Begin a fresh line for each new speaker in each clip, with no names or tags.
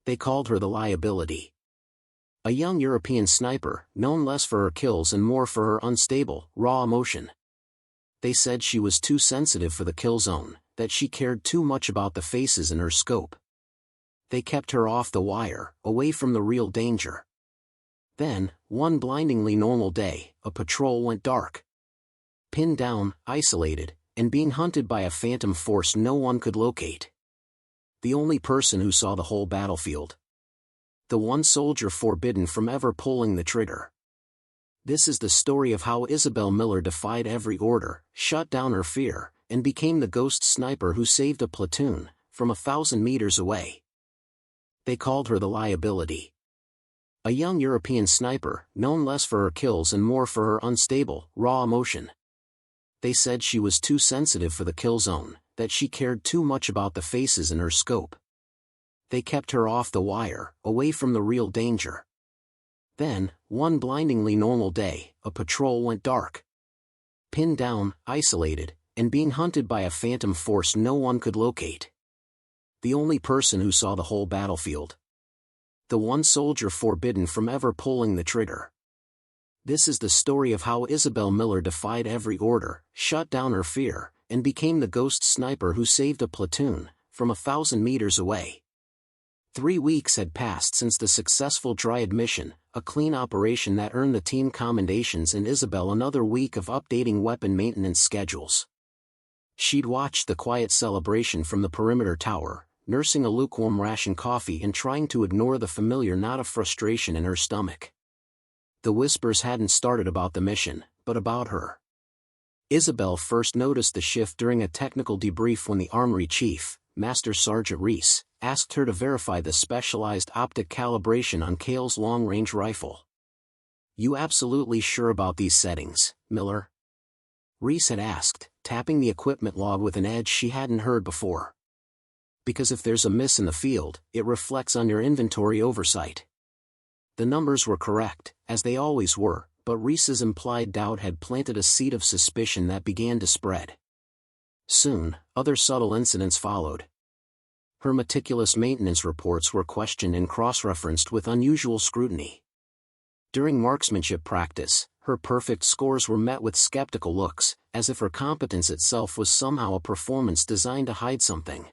They called her the Liability. A young European sniper, known less for her kills and more for her unstable, raw emotion. They said she was too sensitive for the kill zone, that she cared too much about the faces in her scope. They kept her off the wire, away from the real danger. Then, one blindingly normal day, a patrol went dark. Pinned down, isolated, and being hunted by a phantom force no one could locate. The only person who saw the whole battlefield. The one soldier forbidden from ever pulling the trigger. This is the story of how Isabel Miller defied every order, shut down her fear, and became the ghost sniper who saved a platoon, from 1,000 meters away. They called her the Liability. A young European sniper, known less for her kills and more for her unstable, raw emotion. They said she was too sensitive for the kill zone, that she cared too much about the faces in her scope. They kept her off the wire, away from the real danger. Then, one blindingly normal day, a patrol went dark. Pinned down, isolated, and being hunted by a phantom force no one could locate. The only person who saw the whole battlefield. The one soldier forbidden from ever pulling the trigger. This is the story of how Isabel Miller defied every order, shut down her fear, and became the ghost sniper who saved a platoon, from 1,000 meters away. 3 weeks had passed since the successful Defied mission, a clean operation that earned the team commendations and Isabel another week of updating weapon maintenance schedules. She'd watched the quiet celebration from the perimeter tower, nursing a lukewarm ration coffee and trying to ignore the familiar knot of frustration in her stomach. The whispers hadn't started about the mission, but about her. Isabel first noticed the shift during a technical debrief when the Armory Chief, Master Sergeant Reese, asked her to verify the specialized optic calibration on Cale's long-range rifle. "You absolutely sure about these settings, Miller?" Reese had asked, tapping the equipment log with an edge she hadn't heard before. "Because if there's a miss in the field, it reflects on your inventory oversight." The numbers were correct, as they always were, but Reese's implied doubt had planted a seed of suspicion that began to spread. Soon, other subtle incidents followed. Her meticulous maintenance reports were questioned and cross-referenced with unusual scrutiny. During marksmanship practice, her perfect scores were met with skeptical looks, as if her competence itself was somehow a performance designed to hide something.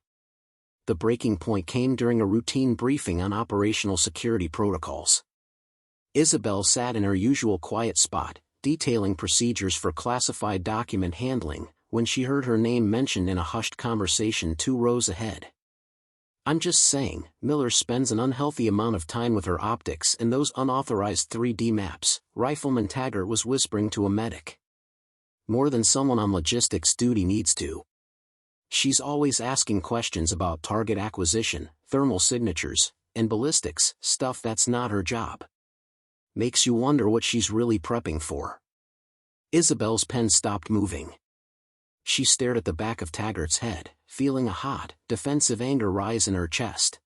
The breaking point came during a routine briefing on operational security protocols. Isabel sat in her usual quiet spot, detailing procedures for classified document handling, when she heard her name mentioned in a hushed conversation 2 rows ahead. "I'm just saying, Miller spends an unhealthy amount of time with her optics and those unauthorized 3D maps," Rifleman Taggart was whispering to a medic. "More than someone on logistics duty needs to. She's always asking questions about target acquisition, thermal signatures, and ballistics, stuff that's not her job. Makes you wonder what she's really prepping for." Isabel's pen stopped moving. She stared at the back of Taggart's head, feeling a hot, defensive anger rise in her chest.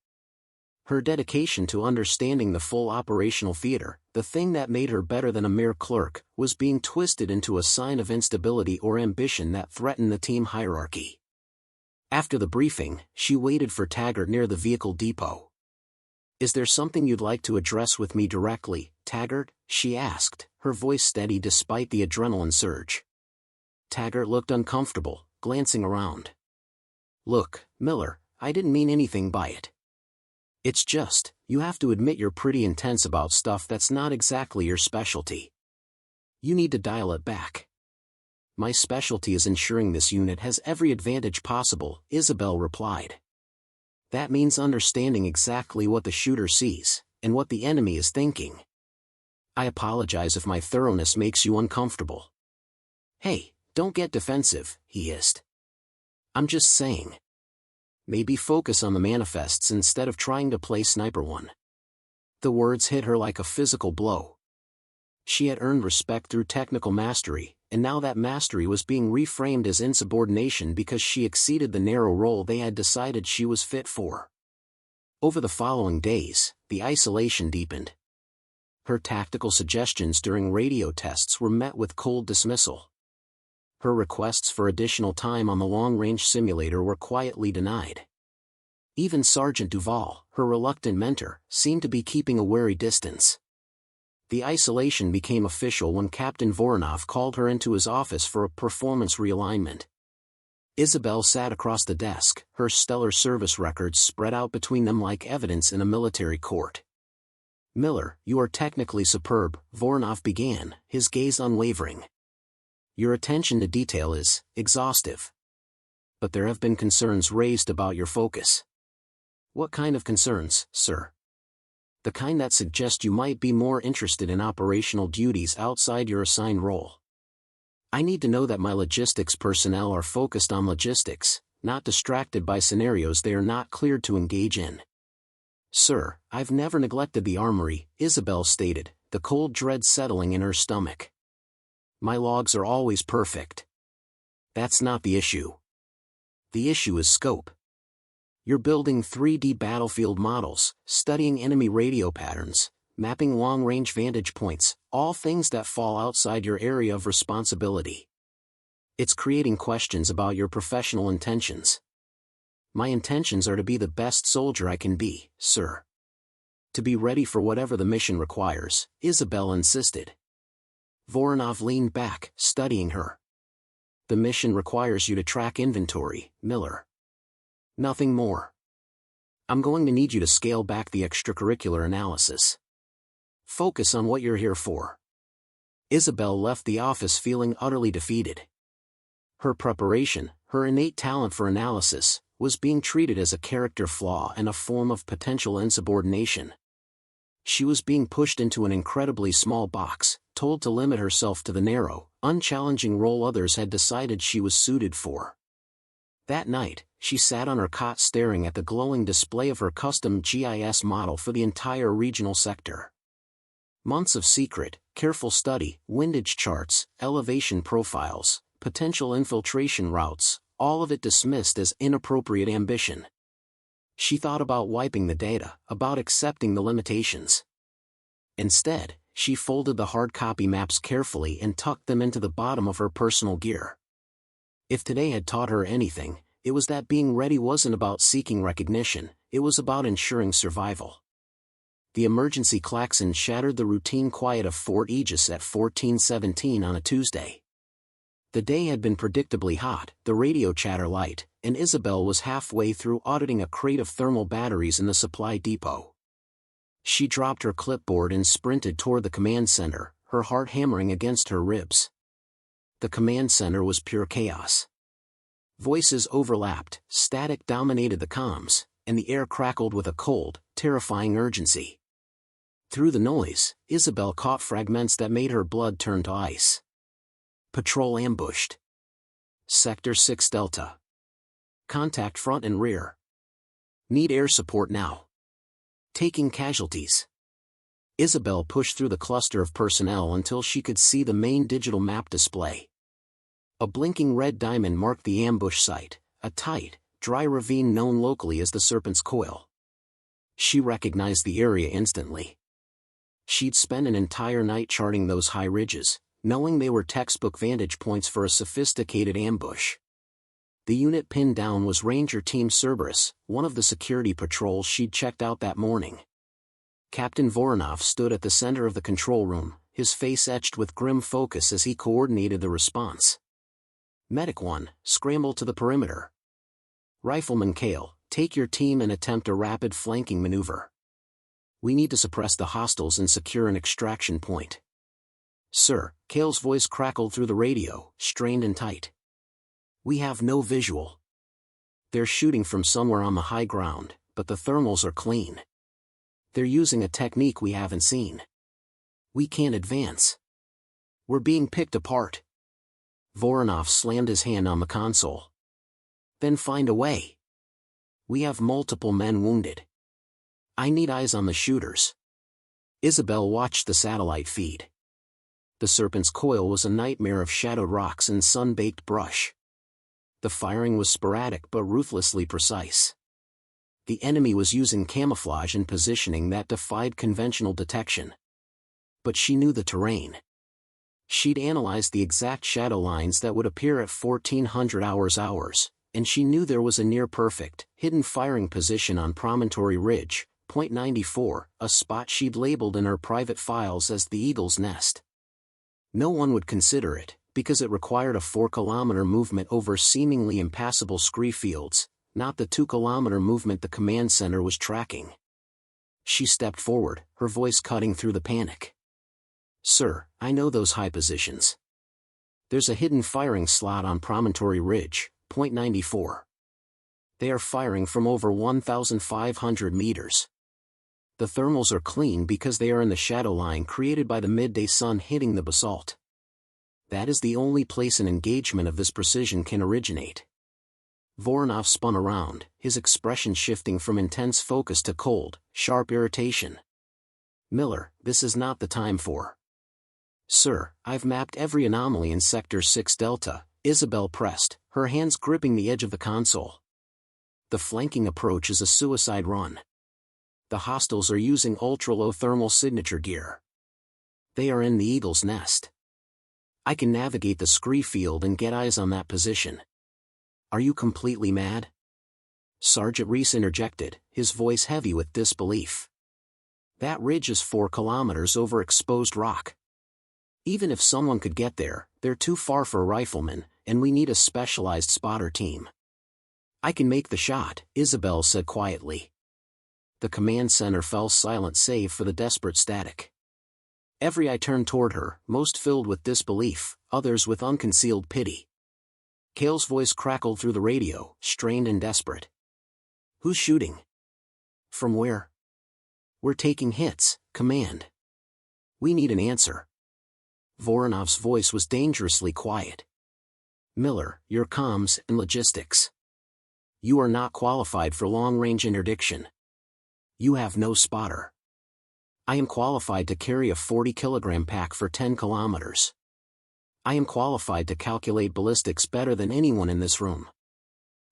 Her dedication to understanding the full operational theater, the thing that made her better than a mere clerk, was being twisted into a sign of instability or ambition that threatened the team hierarchy. After the briefing, she waited for Taggart near the vehicle depot. "Is there something you'd like to address with me directly, Taggart?" she asked, her voice steady despite the adrenaline surge. Taggart looked uncomfortable, glancing around. "Look, Miller, I didn't mean anything by it. It's just, you have to admit you're pretty intense about stuff that's not exactly your specialty. You need to dial it back." "My specialty is ensuring this unit has every advantage possible," Isabel replied. "That means understanding exactly what the shooter sees, and what the enemy is thinking. I apologize if my thoroughness makes you uncomfortable." "Hey, don't get defensive," he hissed. "I'm just saying. Maybe focus on the manifests instead of trying to play Sniper One." The words hit her like a physical blow. She had earned respect through technical mastery, and now that mastery was being reframed as insubordination because she exceeded the narrow role they had decided she was fit for. Over the following days, the isolation deepened. Her tactical suggestions during radio tests were met with cold dismissal. Her requests for additional time on the long-range simulator were quietly denied. Even Sergeant Duval, her reluctant mentor, seemed to be keeping a wary distance. The isolation became official when Captain Voronov called her into his office for a performance realignment. Isabel sat across the desk, her stellar service records spread out between them like evidence in a military court. "Miller, you are technically superb," Voronov began, his gaze unwavering. "Your attention to detail is exhaustive. But there have been concerns raised about your focus." "What kind of concerns, sir?" "The kind that suggest you might be more interested in operational duties outside your assigned role. I need to know that my logistics personnel are focused on logistics, not distracted by scenarios they are not cleared to engage in." "Sir, I've never neglected the armory," Isabel stated, the cold dread settling in her stomach. "My logs are always perfect. That's not the issue. The issue is scope. You're building 3D battlefield models, studying enemy radio patterns, mapping long-range vantage points, all things that fall outside your area of responsibility. It's creating questions about your professional intentions." "My intentions are to be the best soldier I can be, sir. To be ready for whatever the mission requires," Isabel insisted. Voronov leaned back, studying her. "The mission requires you to track inventory, Miller. Nothing more. I'm going to need you to scale back the extracurricular analysis. Focus on what you're here for." Isabel left the office feeling utterly defeated. Her preparation, her innate talent for analysis, was being treated as a character flaw and a form of potential insubordination. She was being pushed into an incredibly small box, told to limit herself to the narrow, unchallenging role others had decided she was suited for. That night, she sat on her cot staring at the glowing display of her custom GIS model for the entire regional sector. Months of secret, careful study, windage charts, elevation profiles, potential infiltration routes, all of it dismissed as inappropriate ambition. She thought about wiping the data, about accepting the limitations. Instead, she folded the hard copy maps carefully and tucked them into the bottom of her personal gear. If today had taught her anything, it was that being ready wasn't about seeking recognition, it was about ensuring survival. The emergency klaxon shattered the routine quiet of Fort Aegis at 14:17 on a Tuesday. The day had been predictably hot, the radio chatter light, and Isabel was halfway through auditing a crate of thermal batteries in the supply depot. She dropped her clipboard and sprinted toward the command center, her heart hammering against her ribs. The command center was pure chaos. Voices overlapped, static dominated the comms, and the air crackled with a cold, terrifying urgency. Through the noise, Isabel caught fragments that made her blood turn to ice. Patrol ambushed. Sector 6 Delta. Contact front and rear. Need air support now. Taking casualties. Isabel pushed through the cluster of personnel until she could see the main digital map display. A blinking red diamond marked the ambush site, a tight, dry ravine known locally as the Serpent's Coil. She recognized the area instantly. She'd spent an entire night charting those high ridges, knowing they were textbook vantage points for a sophisticated ambush. The unit pinned down was Ranger Team Cerberus, one of the security patrols she'd checked out that morning. Captain Voronov stood at the center of the control room, his face etched with grim focus as he coordinated the response. Medic 1, scramble to the perimeter. Rifleman Kale, take your team and attempt a rapid flanking maneuver. We need to suppress the hostiles and secure an extraction point. Sir, Kale's voice crackled through the radio, strained and tight. We have no visual. They're shooting from somewhere on the high ground, but the thermals are clean. They're using a technique we haven't seen. We can't advance. We're being picked apart. Voronov slammed his hand on the console. Then find a way. We have multiple men wounded. I need eyes on the shooters. Isabel watched the satellite feed. The Serpent's Coil was a nightmare of shadowed rocks and sun-baked brush. The firing was sporadic but ruthlessly precise. The enemy was using camouflage and positioning that defied conventional detection. But she knew the terrain. She'd analyzed the exact shadow lines that would appear at 1400 hours, and she knew there was a near-perfect, hidden firing position on Promontory Ridge, point 94, a spot she'd labeled in her private files as the Eagle's Nest. No one would consider it, because it required a 4-kilometer movement over seemingly impassable scree fields, not the 2-kilometer movement the command center was tracking. She stepped forward, her voice cutting through the panic. "Sir, I know those high positions. There's a hidden firing slot on Promontory Ridge, point 94. They are firing from over 1,500 meters. The thermals are clean because they are in the shadow line created by the midday sun hitting the basalt. That is the only place an engagement of this precision can originate." Voronov spun around, his expression shifting from intense focus to cold, sharp irritation. "Miller, this is not the time for—" "Sir, I've mapped every anomaly in Sector 6 Delta," Isabel pressed, her hands gripping the edge of the console. "The flanking approach is a suicide run. The hostiles are using ultra-low thermal signature gear. They are in the Eagle's Nest. I can navigate the scree field and get eyes on that position." "Are you completely mad?" Sergeant Reese interjected, his voice heavy with disbelief. "That ridge is 4 kilometers over exposed rock. Even if someone could get there, they're too far for a rifleman, and we need a specialized spotter team." "I can make the shot," Isabel said quietly. The command center fell silent save for the desperate static. Every eye turned toward her, most filled with disbelief, others with unconcealed pity. Cale's voice crackled through the radio, strained and desperate. "Who's shooting? From where?" "We're taking hits, Command. We need an answer." Voronov's voice was dangerously quiet. "Miller, your comms and logistics. You are not qualified for long-range interdiction. You have no spotter. I am qualified to carry a 40-kilogram pack for 10 kilometers. I am qualified to calculate ballistics better than anyone in this room.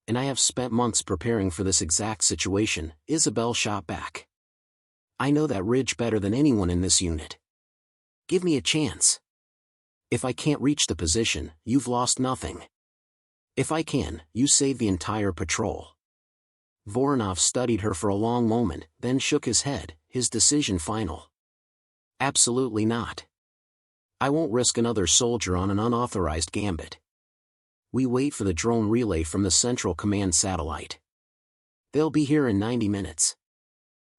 And I have spent months preparing for this exact situation," Isabel shot back. "I know that ridge better than anyone in this unit. Give me a chance. If I can't reach the position, you've lost nothing. If I can, you save the entire patrol." Voronov studied her for a long moment, then shook his head, his decision final. "Absolutely not. I won't risk another soldier on an unauthorized gambit. We wait for the drone relay from the Central Command satellite. They'll be here in 90 minutes.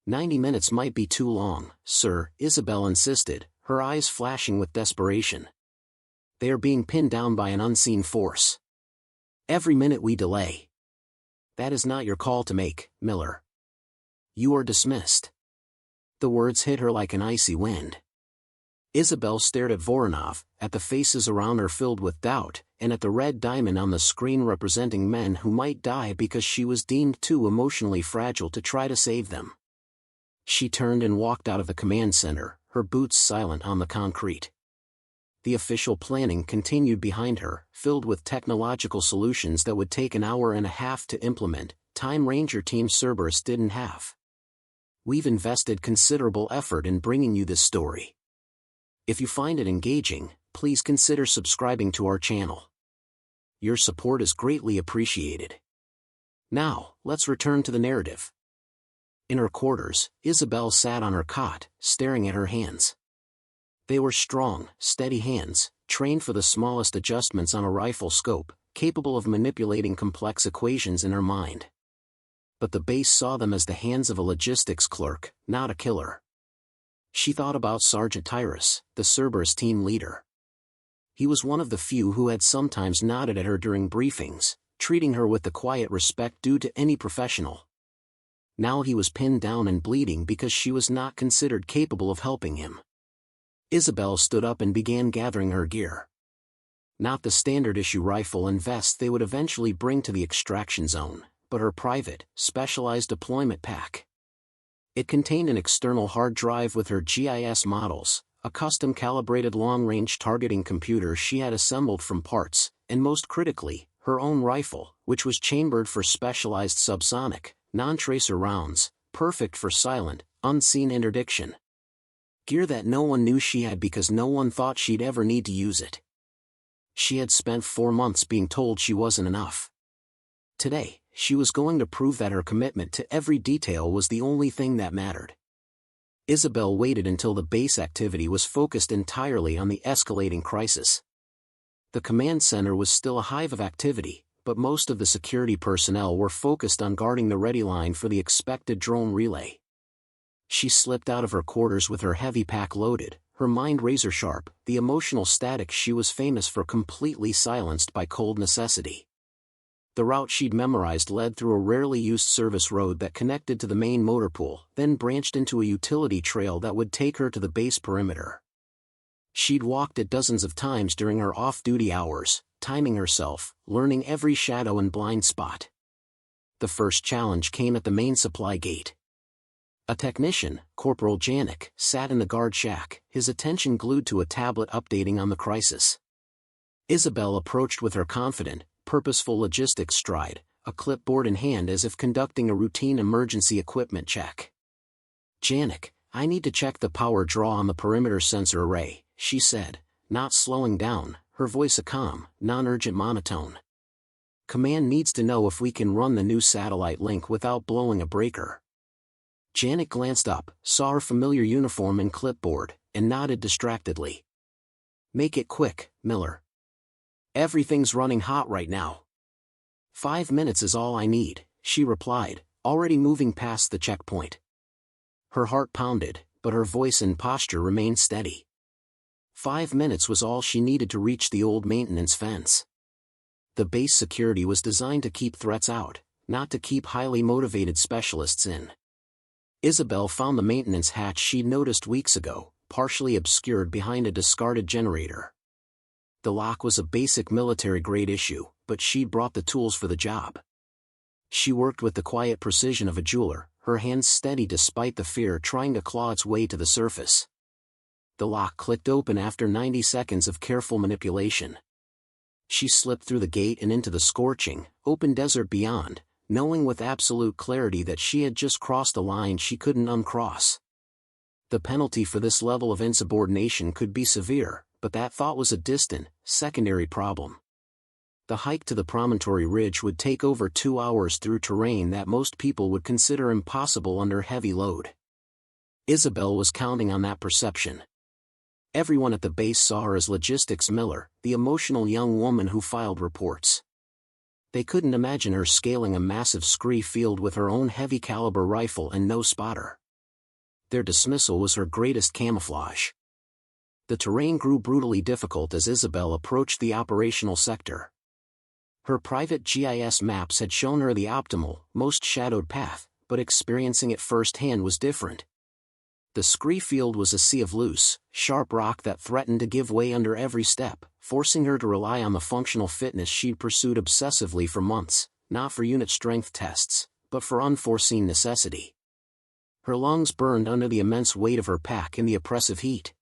90 minutes might be too long, sir," Isabel insisted, her eyes flashing with desperation. "They are being pinned down by an unseen force. Every minute we delay—" "That is not your call to make, Miller. You are dismissed." The words hit her like an icy wind. Isabel stared at Voronov, at the faces around her filled with doubt, and at the red diamond on the screen representing men who might die because she was deemed too emotionally fragile to try to save them. She turned and walked out of the command center, her boots silent on the concrete. The official planning continued behind her, filled with technological solutions that would take an hour and a half to implement, time Ranger Team Cerberus didn't have. We've invested considerable effort in bringing you this story. If you find it engaging, please consider subscribing to our channel. Your support is greatly appreciated. Now, let's return to the narrative. In her quarters, Isabel sat on her cot, staring at her hands. They were strong, steady hands, trained for the smallest adjustments on a rifle scope, capable of manipulating complex equations in her mind. But the base saw them as the hands of a logistics clerk, not a killer. She thought about Sergeant Tyrus, the Cerberus team leader. He was one of the few who had sometimes nodded at her during briefings, treating her with the quiet respect due to any professional. Now he was pinned down and bleeding because she was not considered capable of helping him. Isabel stood up and began gathering her gear. Not the standard-issue rifle and vest they would eventually bring to the extraction zone, but her private, specialized deployment pack. It contained an external hard drive with her GIS models, a custom-calibrated long-range targeting computer she had assembled from parts, and most critically, her own rifle, which was chambered for specialized subsonic, non-tracer rounds, perfect for silent, unseen interdiction. Gear that no one knew she had because no one thought she'd ever need to use it. She had spent 4 months being told she wasn't enough. Today, she was going to prove that her commitment to every detail was the only thing that mattered. Isabel waited until the base activity was focused entirely on the escalating crisis. The command center was still a hive of activity, but most of the security personnel were focused on guarding the ready line for the expected drone relay. She slipped out of her quarters with her heavy pack loaded, her mind razor-sharp, the emotional static she was famous for completely silenced by cold necessity. The route she'd memorized led through a rarely used service road that connected to the main motor pool, then branched into a utility trail that would take her to the base perimeter. She'd walked it dozens of times during her off-duty hours, timing herself, learning every shadow and blind spot. The first challenge came at the main supply gate. A technician, Corporal Janik, sat in the guard shack, his attention glued to a tablet updating on the crisis. Isabel approached with her confident, purposeful logistics stride, a clipboard in hand as if conducting a routine emergency equipment check. "Janik, I need to check the power draw on the perimeter sensor array," she said, not slowing down, her voice a calm, non-urgent monotone. "Command needs to know if we can run the new satellite link without blowing a breaker." Janik glanced up, saw her familiar uniform and clipboard, and nodded distractedly. "Make it quick, Miller. Everything's running hot right now." 5 minutes is all I need," she replied, already moving past the checkpoint. Her heart pounded, but her voice and posture remained steady. 5 minutes was all she needed to reach the old maintenance fence. The base security was designed to keep threats out, not to keep highly motivated specialists in. Isabel found the maintenance hatch she'd noticed weeks ago, partially obscured behind a discarded generator. The lock was a basic military-grade issue, but she'd brought the tools for the job. She worked with the quiet precision of a jeweler, her hands steady despite the fear trying to claw its way to the surface. The lock clicked open after 90 seconds of careful manipulation. She slipped through the gate and into the scorching, open desert beyond, knowing with absolute clarity that she had just crossed a line she couldn't uncross. The penalty for this level of insubordination could be severe, but that thought was a distant, secondary problem. The hike to the promontory ridge would take over 2 hours through terrain that most people would consider impossible under heavy load. Isabel was counting on that perception. Everyone at the base saw her as Logistics Miller, the emotional young woman who filed reports. They couldn't imagine her scaling a massive scree field with her own heavy-caliber rifle and no spotter. Their dismissal was her greatest camouflage. The terrain grew brutally difficult as Isabel approached the operational sector. Her private GIS maps had shown her the optimal, most shadowed path, but experiencing it firsthand was different. The scree field was a sea of loose, sharp rock that threatened to give way under every step, forcing her to rely on the functional fitness she'd pursued obsessively for months, not for unit strength tests, but for unforeseen necessity. Her lungs burned under the immense weight of her pack and the oppressive heat.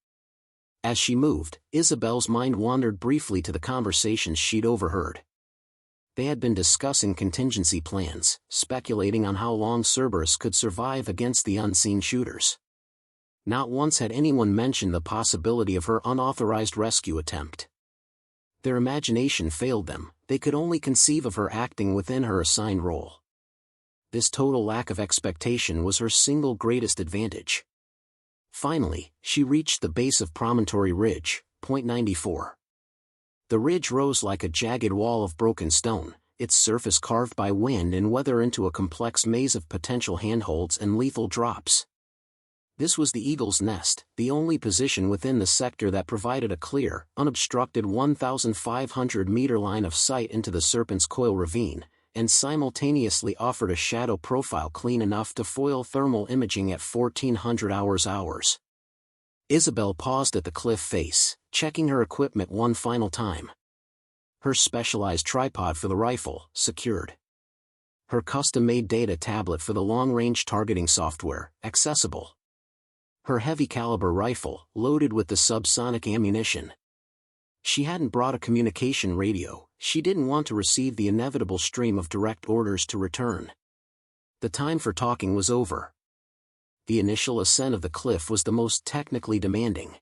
As she moved, Isabel's mind wandered briefly to the conversations she'd overheard. They had been discussing contingency plans, speculating on how long Cerberus could survive against the unseen shooters. Not once had anyone mentioned the possibility of her unauthorized rescue attempt. Their imagination failed them, they could only conceive of her acting within her assigned role. This total lack of expectation was her single greatest advantage. Finally, she reached the base of Promontory Ridge, point 94. The ridge rose like a jagged wall of broken stone, its surface carved by wind and weather into a complex maze of potential handholds and lethal drops. This was the Eagle's Nest, the only position within the sector that provided a clear, unobstructed 1,500-meter line of sight into the Serpent's Coil ravine, and simultaneously offered a shadow profile clean enough to foil thermal imaging at 1,400 hours. Isabel paused at the cliff face, checking her equipment one final time. Her specialized tripod for the rifle, secured. Her custom-made data tablet for the long-range targeting software, accessible. Her heavy-caliber rifle, loaded with the subsonic ammunition. She hadn't brought a communication radio, she didn't want to receive the inevitable stream of direct orders to return. The time for talking was over. The initial ascent of the cliff was the most technically demanding.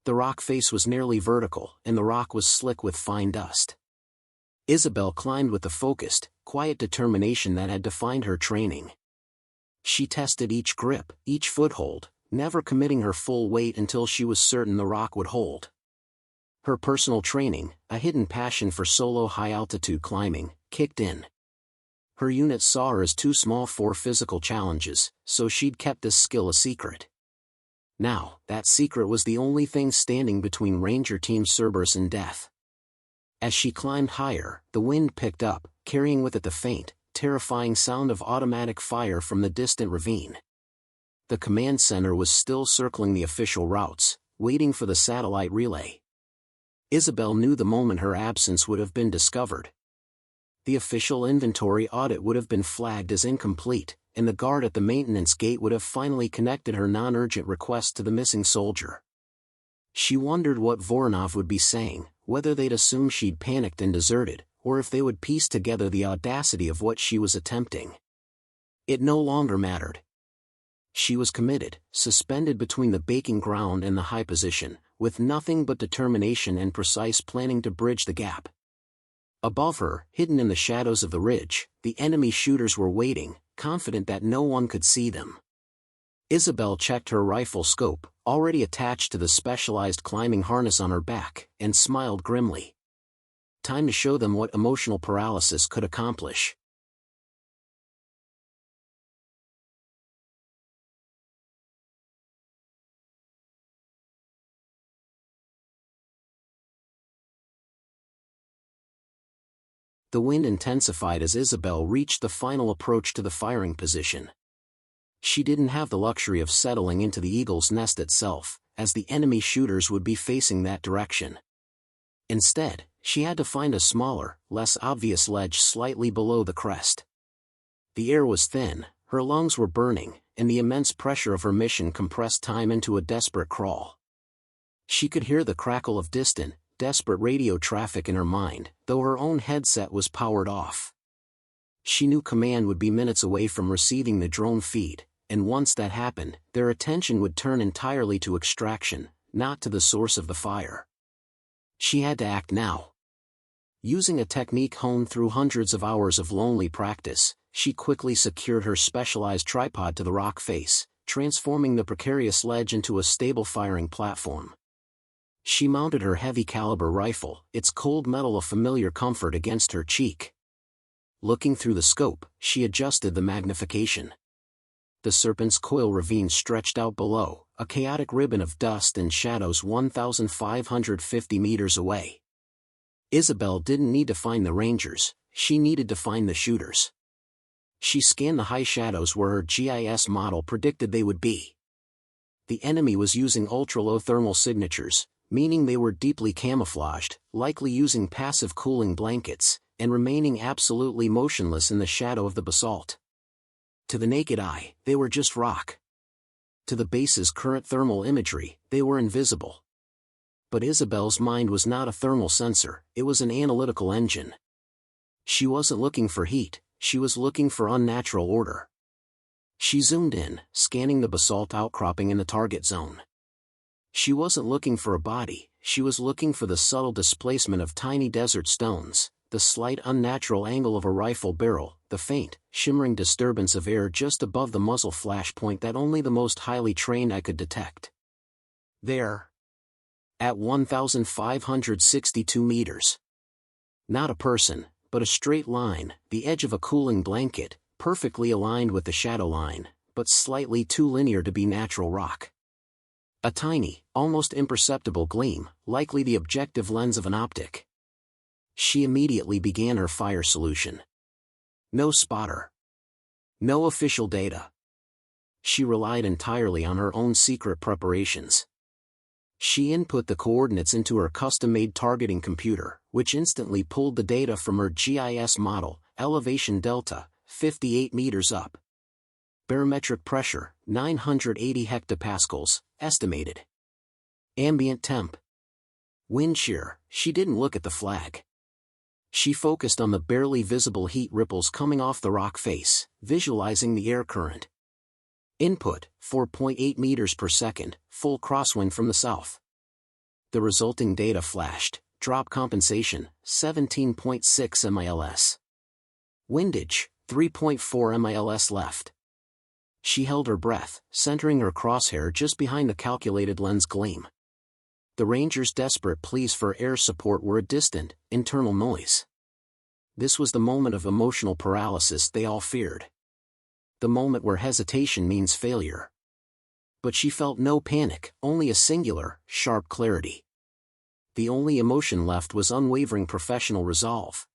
The rock face was nearly vertical, and the rock was slick with fine dust. Isabel climbed with the focused, quiet determination that had defined her training. She tested each grip, each foothold, never committing her full weight until she was certain the rock would hold. Her personal training, a hidden passion for solo high-altitude climbing, kicked in. Her unit saw her as too small for physical challenges, so she'd kept this skill a secret. Now, that secret was the only thing standing between Ranger Team Cerberus and death. As she climbed higher, the wind picked up, carrying with it the faint, terrifying sound of automatic fire from the distant ravine. The command center was still circling the official routes, waiting for the satellite relay. Isabel knew the moment her absence would have been discovered. The official inventory audit would have been flagged as incomplete, and the guard at the maintenance gate would have finally connected her non-urgent request to the missing soldier. She wondered what Voronov would be saying, whether they'd assume she'd panicked and deserted, or if they would piece together the audacity of what she was attempting. It no longer mattered. She was committed, suspended between the baking ground and the high position, with nothing but determination and precise planning to bridge the gap. Above her, hidden in the shadows of the ridge, the enemy shooters were waiting, confident that no one could see them. Isabel checked her rifle scope, already attached to the specialized climbing harness on her back, and smiled grimly. Time to show them what emotional paralysis could accomplish. The wind intensified as Isabel reached the final approach to the firing position. She didn't have the luxury of settling into the eagle's nest itself, as the enemy shooters would be facing that direction. Instead, she had to find a smaller, less obvious ledge slightly below the crest. The air was thin, her lungs were burning, and the immense pressure of her mission compressed time into a desperate crawl. She could hear the crackle of distant, desperate radio traffic in her mind, though her own headset was powered off. She knew command would be minutes away from receiving the drone feed, and once that happened, their attention would turn entirely to extraction, not to the source of the fire. She had to act now. Using a technique honed through hundreds of hours of lonely practice, she quickly secured her specialized tripod to the rock face, transforming the precarious ledge into a stable firing platform. She mounted her heavy-caliber rifle, its cold metal a familiar comfort against her cheek. Looking through the scope, she adjusted the magnification. The Serpent's Coil ravine stretched out below, a chaotic ribbon of dust and shadows 1,550 meters away. Isabel didn't need to find the Rangers, she needed to find the shooters. She scanned the high shadows where her GIS model predicted they would be. The enemy was using ultra-low thermal signatures, meaning they were deeply camouflaged, likely using passive cooling blankets, and remaining absolutely motionless in the shadow of the basalt. To the naked eye, they were just rock. To the base's current thermal imagery, they were invisible. But Isabel's mind was not a thermal sensor, it was an analytical engine. She wasn't looking for heat, she was looking for unnatural order. She zoomed in, scanning the basalt outcropping in the target zone. She wasn't looking for a body, she was looking for the subtle displacement of tiny desert stones, the slight unnatural angle of a rifle barrel, the faint, shimmering disturbance of air just above the muzzle flashpoint that only the most highly trained eye could detect. There. At 1,562 meters. Not a person, but a straight line, the edge of a cooling blanket, perfectly aligned with the shadow line, but slightly too linear to be natural rock. A tiny, almost imperceptible gleam, likely the objective lens of an optic. She immediately began her fire solution. No spotter. No official data. She relied entirely on her own secret preparations. She input the coordinates into her custom-made targeting computer, which instantly pulled the data from her GIS model, elevation delta, 58 meters up. Barometric pressure, 980 hectopascals, estimated. Ambient temp. Wind shear, she didn't look at the flag. She focused on the barely visible heat ripples coming off the rock face, visualizing the air current. Input, 4.8 meters per second, full crosswind from the south. The resulting data flashed, drop compensation, 17.6 miles. Windage, 3.4 miles left. She held her breath, centering her crosshair just behind the calculated lens gleam. The Ranger's desperate pleas for air support were a distant, internal noise. This was the moment of emotional paralysis they all feared. The moment where hesitation means failure. But she felt no panic, only a singular, sharp clarity. The only emotion left was unwavering professional resolve.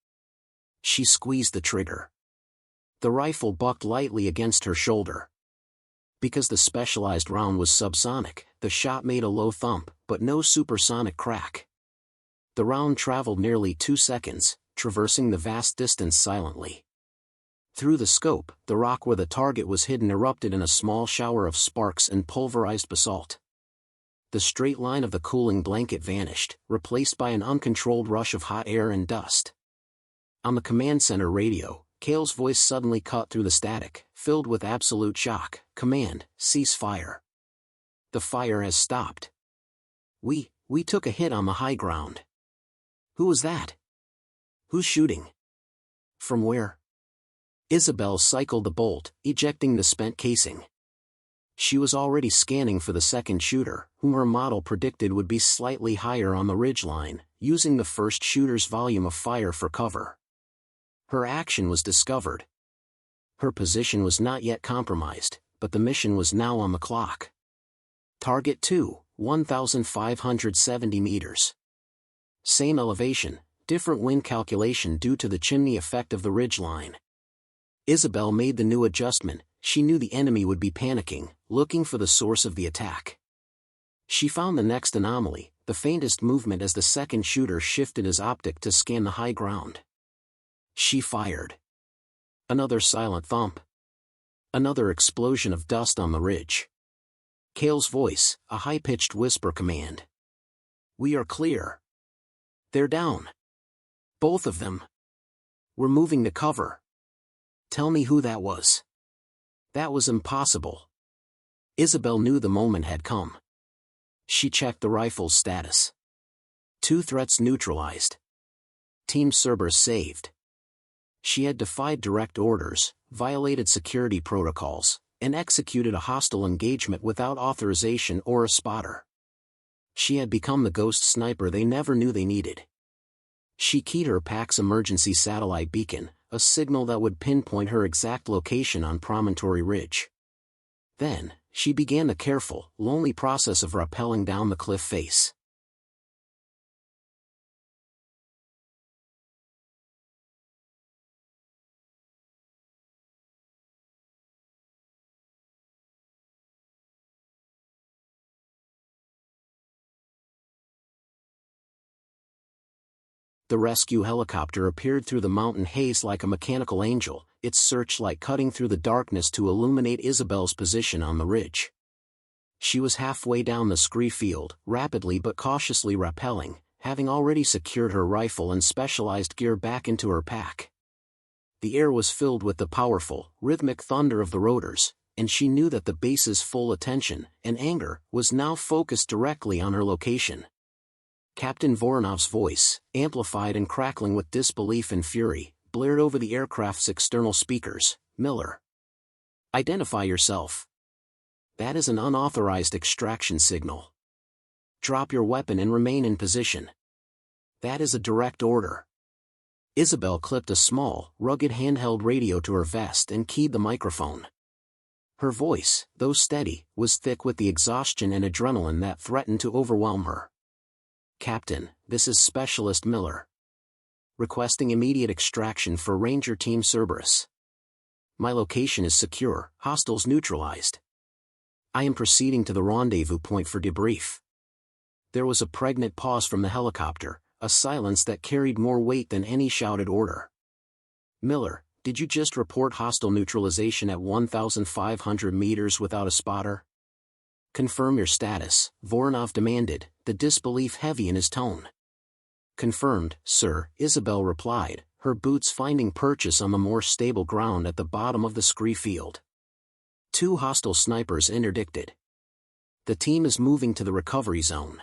She squeezed the trigger. The rifle bucked lightly against her shoulder. Because the specialized round was subsonic, the shot made a low thump, but no supersonic crack. The round traveled nearly 2 seconds, traversing the vast distance silently. Through the scope, the rock where the target was hidden erupted in a small shower of sparks and pulverized basalt. The straight line of the cooling blanket vanished, replaced by an uncontrolled rush of hot air and dust. On the command center radio, Cale's voice suddenly cut through the static, filled with absolute shock. "Command, cease fire. The fire has stopped. We took a hit on the high ground." "Who was that? Who's shooting? From where?" Isabel cycled the bolt, ejecting the spent casing. She was already scanning for the second shooter, whom her model predicted would be slightly higher on the ridgeline, using the first shooter's volume of fire for cover. Her action was discovered. Her position was not yet compromised, but the mission was now on the clock. Target 2, 1,570 meters. Same elevation, different wind calculation due to the chimney effect of the ridgeline. Isabel made the new adjustment. She knew the enemy would be panicking, looking for the source of the attack. She found the next anomaly, the faintest movement as the second shooter shifted his optic to scan the high ground. She fired. Another silent thump. Another explosion of dust on the ridge. Cale's voice, a high-pitched whisper command. "We are clear. They're down. Both of them. We're moving to cover. Tell me who that was." That was impossible. Isabel knew the moment had come. She checked the rifle's status. 2 threats neutralized. Team Cerberus saved. She had defied direct orders, violated security protocols, and executed a hostile engagement without authorization or a spotter. She had become the ghost sniper they never knew they needed. She keyed her pack's emergency satellite beacon, a signal that would pinpoint her exact location on Promontory Ridge. Then, she began the careful, lonely process of rappelling down the cliff face. The rescue helicopter appeared through the mountain haze like a mechanical angel, its searchlight cutting through the darkness to illuminate Isabel's position on the ridge. She was halfway down the scree field, rapidly but cautiously rappelling, having already secured her rifle and specialized gear back into her pack. The air was filled with the powerful, rhythmic thunder of the rotors, and she knew that the base's full attention, and anger, was now focused directly on her location. Captain Voronov's voice, amplified and crackling with disbelief and fury, blared over the aircraft's external speakers. "Miller. Identify yourself. That is an unauthorized extraction signal. Drop your weapon and remain in position. That is a direct order." Isabel clipped a small, rugged handheld radio to her vest and keyed the microphone. Her voice, though steady, was thick with the exhaustion and adrenaline that threatened to overwhelm her. "Captain, this is Specialist Miller. Requesting immediate extraction for Ranger Team Cerberus. My location is secure, hostiles neutralized. I am proceeding to the rendezvous point for debrief." There was a pregnant pause from the helicopter, a silence that carried more weight than any shouted order. "Miller, did you just report hostile neutralization at 1,500 meters without a spotter?" "Confirm your status," Voronov demanded, the disbelief heavy in his tone. "Confirmed, sir," Isabel replied, her boots finding purchase on the more stable ground at the bottom of the scree field. 2 hostile snipers interdicted. The team is moving to the recovery zone.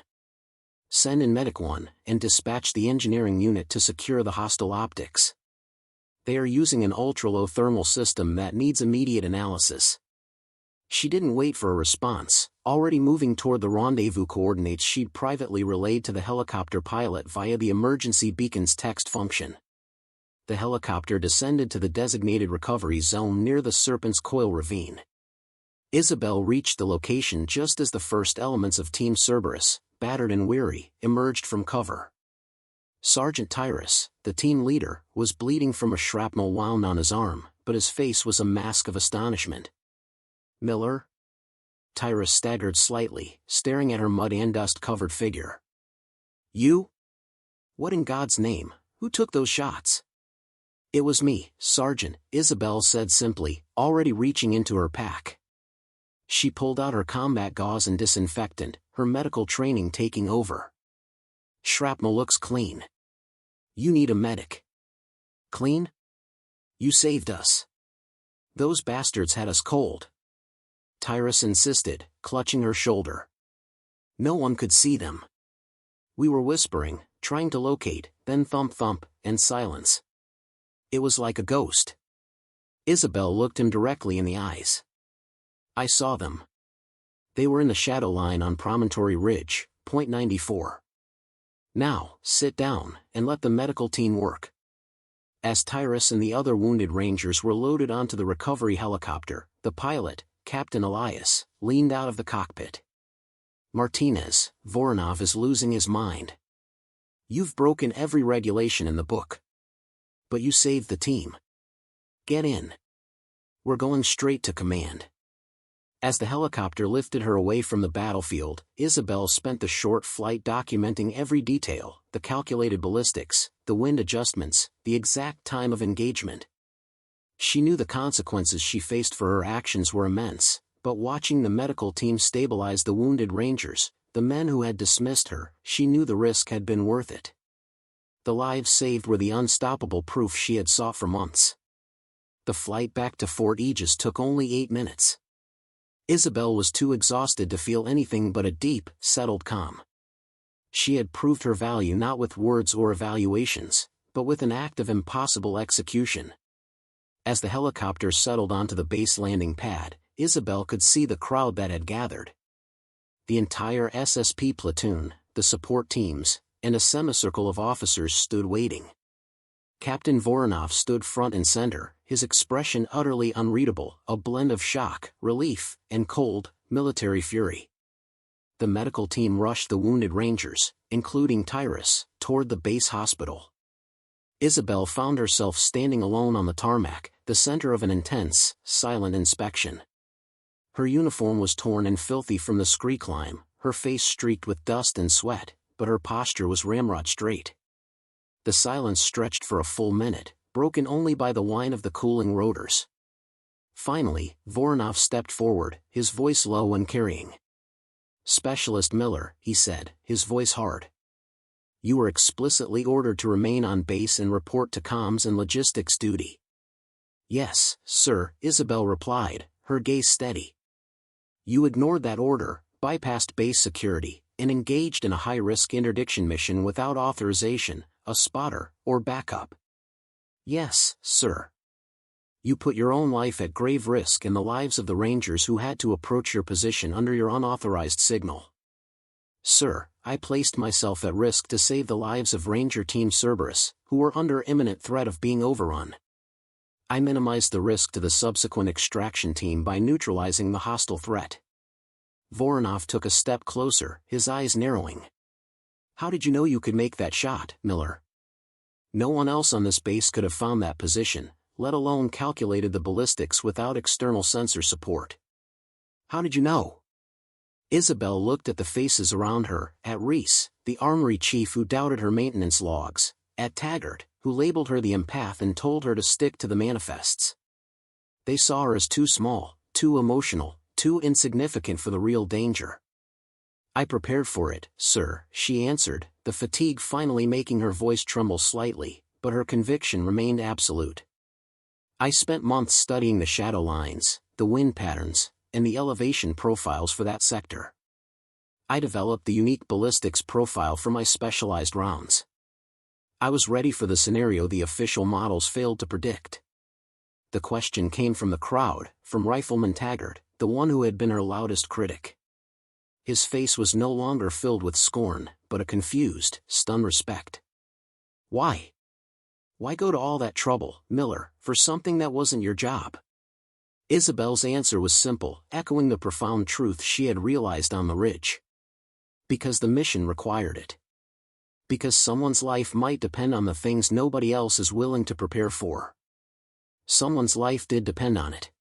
Send in Medic 1, and dispatch the engineering unit to secure the hostile optics. They are using an ultra-low thermal system that needs immediate analysis. She didn't wait for a response, already moving toward the rendezvous coordinates she'd privately relayed to the helicopter pilot via the emergency beacon's text function. The helicopter descended to the designated recovery zone near the Serpent's Coil ravine. Isabel reached the location just as the first elements of Team Cerberus, battered and weary, emerged from cover. Sergeant Tyrus, the team leader, was bleeding from a shrapnel wound on his arm, but his face was a mask of astonishment. Miller? Tyrus staggered slightly, staring at her mud and dust-covered figure. You? What in God's name, who took those shots? It was me, Sergeant, Isabel said simply, already reaching into her pack. She pulled out her combat gauze and disinfectant, her medical training taking over. Shrapnel looks clean. You need a medic. Clean? You saved us. Those bastards had us cold. Tyrus insisted, clutching her shoulder. No one could see them. We were whispering, trying to locate, then thump-thump, and silence. It was like a ghost. Isabel looked him directly in the eyes. I saw them. They were in the shadow line on Promontory Ridge, point 94. Now, sit down, and let the medical team work. As Tyrus and the other wounded Rangers were loaded onto the recovery helicopter, the pilot, Captain Elias, leaned out of the cockpit. Martinez, Voronov is losing his mind. You've broken every regulation in the book. But you saved the team. Get in. We're going straight to command. As the helicopter lifted her away from the battlefield, Isabel spent the short flight documenting every detail, the calculated ballistics, the wind adjustments, the exact time of engagement. She knew the consequences she faced for her actions were immense, but watching the medical team stabilize the wounded Rangers, the men who had dismissed her, she knew the risk had been worth it. The lives saved were the unstoppable proof she had sought for months. The flight back to Fort Aegis took only 8 minutes. Isabel was too exhausted to feel anything but a deep, settled calm. She had proved her value not with words or evaluations, but with an act of impossible execution. As the helicopter settled onto the base landing pad, Isabel could see the crowd that had gathered. The entire SSP platoon, the support teams, and a semicircle of officers stood waiting. Captain Voronov stood front and center, his expression utterly unreadable, a blend of shock, relief, and cold, military fury. The medical team rushed the wounded Rangers, including Tyrus, toward the base hospital. Isabel found herself standing alone on the tarmac, the center of an intense, silent inspection. Her uniform was torn and filthy from the scree climb, her face streaked with dust and sweat, but her posture was ramrod straight. The silence stretched for a full minute, broken only by the whine of the cooling rotors. Finally, Voronov stepped forward, his voice low and carrying. Specialist Miller, he said, his voice hard. You were explicitly ordered to remain on base and report to comms and logistics duty. Yes, sir, Isabel replied, her gaze steady. You ignored that order, bypassed base security, and engaged in a high-risk interdiction mission without authorization, a spotter, or backup. Yes, sir. You put your own life at grave risk and the lives of the Rangers who had to approach your position under your unauthorized signal. Sir, I placed myself at risk to save the lives of Ranger Team Cerberus, who were under imminent threat of being overrun. I minimized the risk to the subsequent extraction team by neutralizing the hostile threat. Voronov took a step closer, his eyes narrowing. How did you know you could make that shot, Miller? No one else on this base could have found that position, let alone calculated the ballistics without external sensor support. How did you know? Isabel looked at the faces around her, at Reese, the armory chief who doubted her maintenance logs, at Taggart, who labeled her the empath and told her to stick to the manifests. They saw her as too small, too emotional, too insignificant for the real danger. I prepared for it, sir, she answered, the fatigue finally making her voice tremble slightly, but her conviction remained absolute. I spent months studying the shadow lines, the wind patterns, and the elevation profiles for that sector. I developed the unique ballistics profile for my specialized rounds. I was ready for the scenario the official models failed to predict. The question came from the crowd, from Rifleman Taggart, the one who had been her loudest critic. His face was no longer filled with scorn, but a confused, stunned respect. Why? Why go to all that trouble, Miller, for something that wasn't your job? Isabel's answer was simple, echoing the profound truth she had realized on the ridge. Because the mission required it. Because someone's life might depend on the things nobody else is willing to prepare for. Someone's life did depend on it.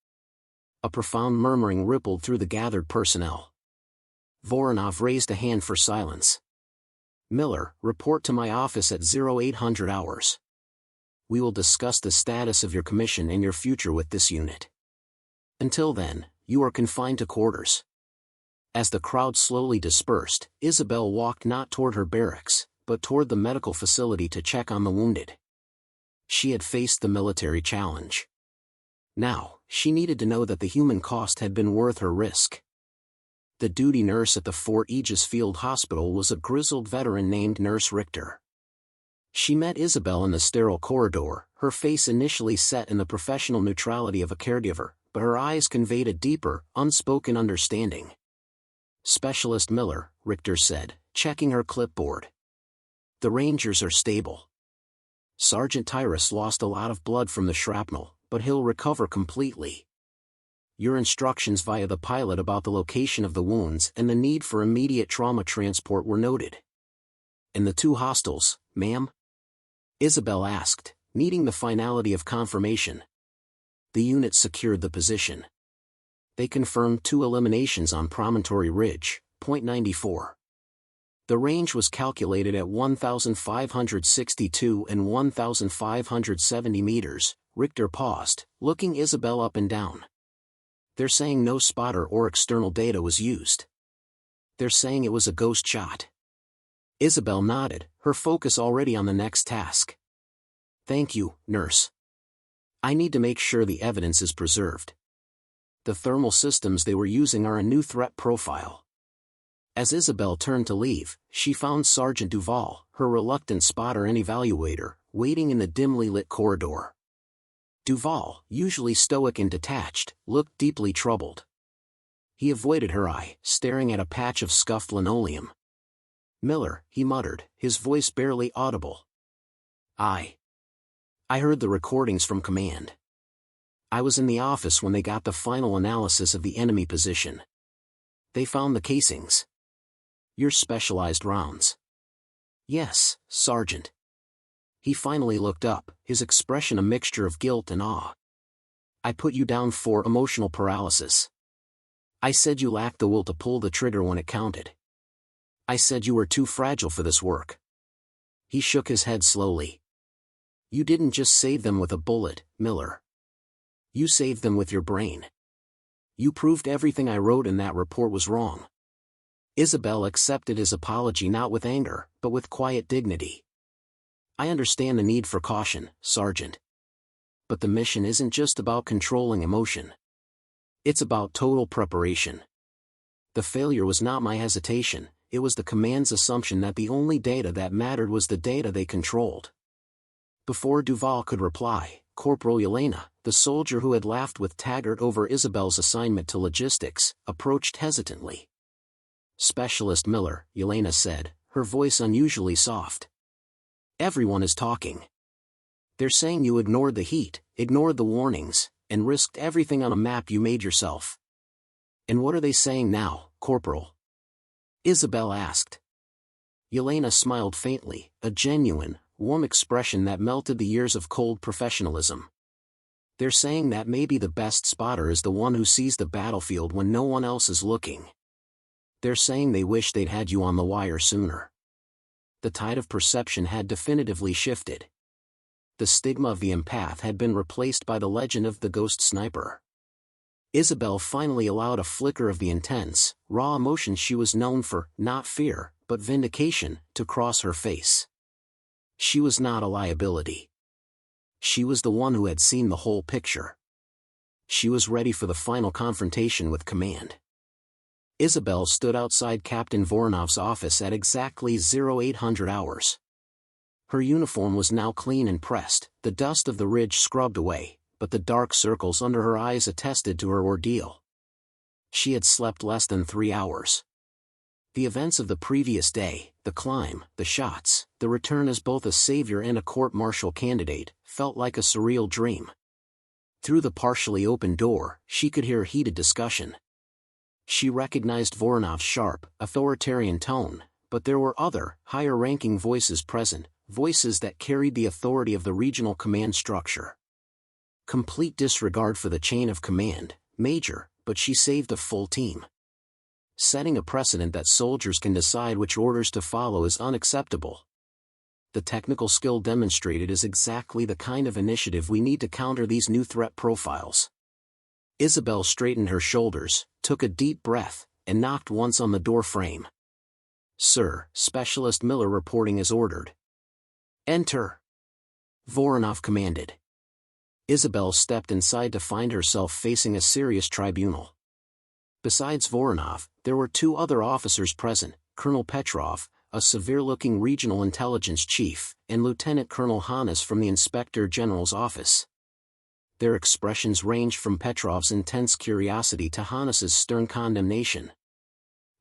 A profound murmuring rippled through the gathered personnel. Voronov raised a hand for silence. Miller, report to my office at 0800 hours. We will discuss the status of your commission and your future with this unit. Until then, you are confined to quarters. As the crowd slowly dispersed, Isabel walked not toward her barracks, but toward the medical facility to check on the wounded. She had faced the military challenge. Now, she needed to know that the human cost had been worth her risk. The duty nurse at the Fort Aegis Field Hospital was a grizzled veteran named Nurse Richter. She met Isabel in the sterile corridor, her face initially set in the professional neutrality of a caregiver, but her eyes conveyed a deeper, unspoken understanding. Specialist Miller, Richter said, checking her clipboard. The Rangers are stable. Sergeant Tyrus lost a lot of blood from the shrapnel, but he'll recover completely. Your instructions via the pilot about the location of the wounds and the need for immediate trauma transport were noted. And the two hostiles, ma'am? Isabel asked, needing the finality of confirmation. The unit secured the position. They confirmed 2 eliminations on Promontory Ridge, .94. The range was calculated at 1,562 and 1,570 meters. Richter paused, looking Isabel up and down. They're saying no spotter or external data was used. They're saying it was a ghost shot. Isabel nodded, her focus already on the next task. Thank you, nurse. I need to make sure the evidence is preserved. The thermal systems they were using are a new threat profile. As Isabel turned to leave, she found Sergeant Duval, her reluctant spotter and evaluator, waiting in the dimly lit corridor. Duval, usually stoic and detached, looked deeply troubled. He avoided her eye, staring at a patch of scuffed linoleum. Miller, he muttered, his voice barely audible. I heard the recordings from command. I was in the office when they got the final analysis of the enemy position. They found the casings. Your specialized rounds. Yes, Sergeant. He finally looked up, his expression a mixture of guilt and awe. I put you down for emotional paralysis. I said you lacked the will to pull the trigger when it counted. I said you were too fragile for this work. He shook his head slowly. You didn't just save them with a bullet, Miller. You saved them with your brain. You proved everything I wrote in that report was wrong. Isabel accepted his apology not with anger, but with quiet dignity. I understand the need for caution, Sergeant. But the mission isn't just about controlling emotion. It's about total preparation. The failure was not my hesitation, it was the command's assumption that the only data that mattered was the data they controlled. Before Duval could reply, Corporal Yelena, the soldier who had laughed with Taggart over Isabel's assignment to logistics, approached hesitantly. Specialist Miller, Yelena said, her voice unusually soft. Everyone is talking. They're saying you ignored the heat, ignored the warnings, and risked everything on a map you made yourself. And what are they saying now, Corporal? Isabel asked. Yelena smiled faintly, a genuine, warm expression that melted the years of cold professionalism. They're saying that maybe the best spotter is the one who sees the battlefield when no one else is looking. They're saying they wish they'd had you on the wire sooner. The tide of perception had definitively shifted. The stigma of the empath had been replaced by the legend of the ghost sniper. Isabel finally allowed a flicker of the intense, raw emotion she was known for, not fear, but vindication, to cross her face. She was not a liability. She was the one who had seen the whole picture. She was ready for the final confrontation with command. Isabel stood outside Captain Voronov's office at exactly 0800 hours. Her uniform was now clean and pressed, the dust of the ridge scrubbed away, but the dark circles under her eyes attested to her ordeal. She had slept less than 3 hours. The events of the previous day, the climb, the shots, the return as both a savior and a court-martial candidate, felt like a surreal dream. Through the partially open door, she could hear heated discussion. She recognized Voronov's sharp, authoritarian tone, but there were other, higher-ranking voices present, voices that carried the authority of the regional command structure. Complete disregard for the chain of command, Major, but she saved a full team. Setting a precedent that soldiers can decide which orders to follow is unacceptable. The technical skill demonstrated is exactly the kind of initiative we need to counter these new threat profiles. Isabel straightened her shoulders, took a deep breath, and knocked once on the door frame. "Sir, Specialist Miller reporting as ordered." "Enter," Voronov commanded. Isabel stepped inside to find herself facing a serious tribunal. Besides Voronov, there were 2 other officers present, Colonel Petrov, a severe-looking regional intelligence chief, and Lieutenant Colonel Hannes from the Inspector General's office. Their expressions ranged from Petrov's intense curiosity to Hannes's stern condemnation.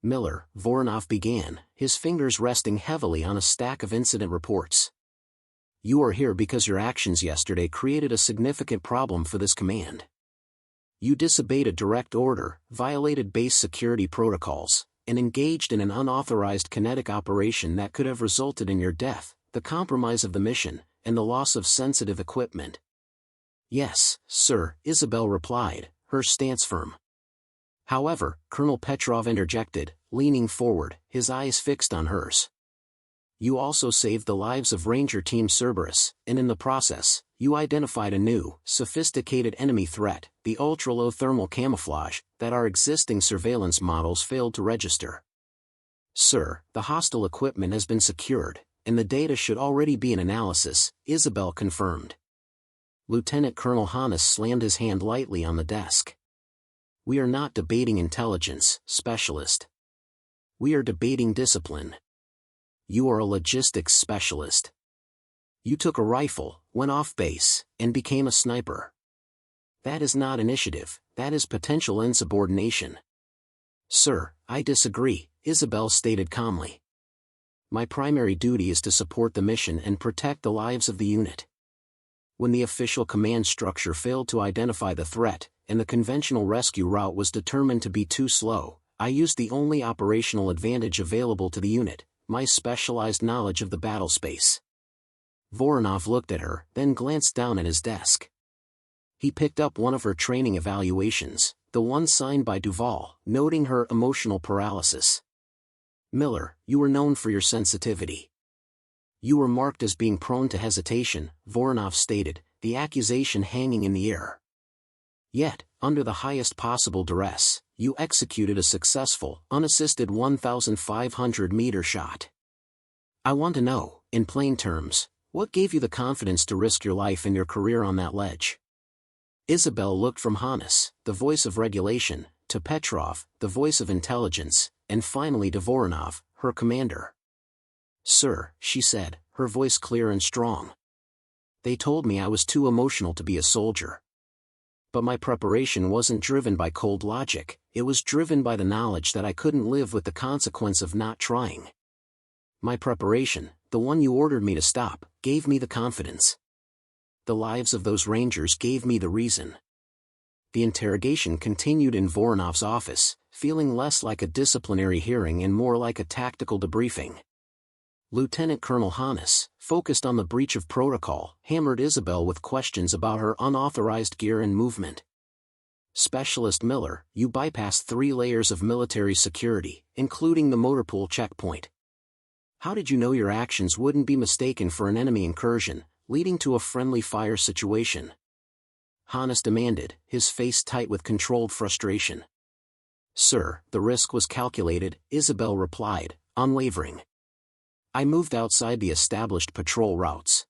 "Miller," Voronov began, his fingers resting heavily on a stack of incident reports. "You are here because your actions yesterday created a significant problem for this command. You disobeyed a direct order, violated base security protocols, and engaged in an unauthorized kinetic operation that could have resulted in your death, the compromise of the mission, and the loss of sensitive equipment." "Yes, sir," Isabel replied, her stance firm. However, Colonel Petrov interjected, leaning forward, his eyes fixed on hers. "You also saved the lives of Ranger Team Cerberus, and in the process, you identified a new, sophisticated enemy threat, the ultra-low thermal camouflage, that our existing surveillance models failed to register. Sir, the hostile equipment has been secured, and the data should already be in analysis," Isabel confirmed. Lieutenant Colonel Hannes slammed his hand lightly on the desk. "We are not debating intelligence, Specialist. We are debating discipline. You are a logistics specialist. You took a rifle, went off base, and became a sniper. That is not initiative, that is potential insubordination." "Sir, I disagree," Isabel stated calmly. "My primary duty is to support the mission and protect the lives of the unit. When the official command structure failed to identify the threat, and the conventional rescue route was determined to be too slow, I used the only operational advantage available to the unit, my specialized knowledge of the battle space." Voronov looked at her, then glanced down at his desk. He picked up one of her training evaluations, the one signed by Duval, noting her emotional paralysis. "Miller, you were known for your sensitivity. You were marked as being prone to hesitation," Voronov stated, the accusation hanging in the air. "Yet, under the highest possible duress, you executed a successful, unassisted 1,500-meter shot. I want to know, in plain terms, what gave you the confidence to risk your life and your career on that ledge?" Isabel looked from Hannes, the voice of regulation, to Petrov, the voice of intelligence, and finally to Voronov, her commander. "Sir," she said, her voice clear and strong. "They told me I was too emotional to be a soldier. But my preparation wasn't driven by cold logic, it was driven by the knowledge that I couldn't live with the consequence of not trying. My preparation, the one you ordered me to stop, gave me the confidence. The lives of those Rangers gave me the reason." The interrogation continued in Voronov's office, feeling less like a disciplinary hearing and more like a tactical debriefing. Lieutenant Colonel Hannes, focused on the breach of protocol, hammered Isabel with questions about her unauthorized gear and movement. "Specialist Miller, you bypassed 3 layers of military security, including the motor pool checkpoint. How did you know your actions wouldn't be mistaken for an enemy incursion, leading to a friendly fire situation?" Hannes demanded, his face tight with controlled frustration. "Sir, the risk was calculated," Isabel replied, unwavering. "I moved outside the established patrol routes.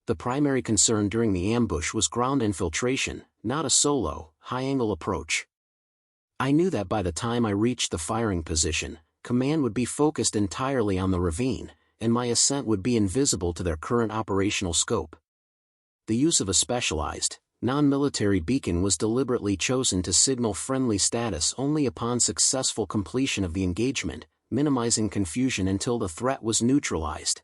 The primary concern during the ambush was ground infiltration, not a solo, high-angle approach. I knew that by the time I reached the firing position, command would be focused entirely on the ravine, and my ascent would be invisible to their current operational scope. The use of a specialized, non-military beacon was deliberately chosen to signal friendly status only upon successful completion of the engagement, minimizing confusion until the threat was neutralized.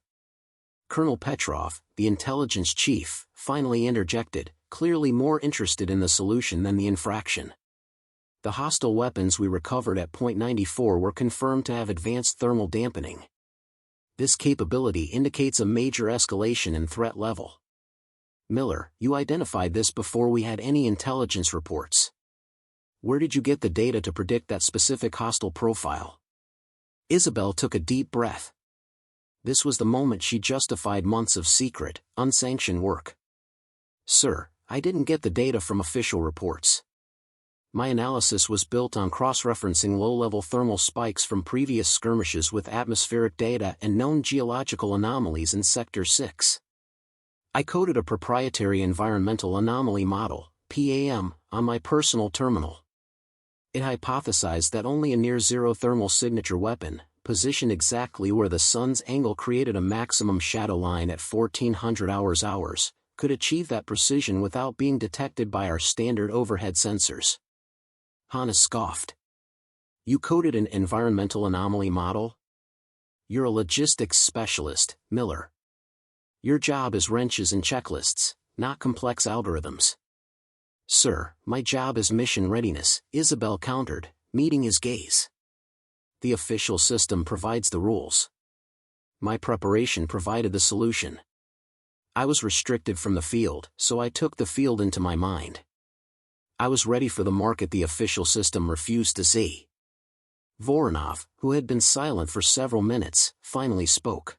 Colonel Petrov, the intelligence chief, finally interjected, clearly more interested in the solution than the infraction. The hostile weapons we recovered at Point 94 were confirmed to have advanced thermal dampening. This capability indicates a major escalation in threat level. Miller, you identified this before we had any intelligence reports. Where did you get the data to predict that specific hostile profile? Isabel took a deep breath. This was the moment she justified months of secret, unsanctioned work. Sir, I didn't get the data from official reports. My analysis was built on cross-referencing low-level thermal spikes from previous skirmishes with atmospheric data and known geological anomalies in Sector 6. I coded a proprietary environmental anomaly model, PAM, on my personal terminal. It hypothesized that only a near-zero thermal signature weapon, positioned exactly where the sun's angle created a maximum shadow line at 1400 hours, could achieve that precision without being detected by our standard overhead sensors. Hannes scoffed. You coded an environmental anomaly model? You're a logistics specialist, Miller. Your job is wrenches and checklists, not complex algorithms. Sir, my job is mission readiness, Isabel countered, meeting his gaze. The official system provides the rules. My preparation provided the solution. I was restricted from the field, so I took the field into my mind. I was ready for the market the official system refused to see. Voronov, who had been silent for several minutes, finally spoke.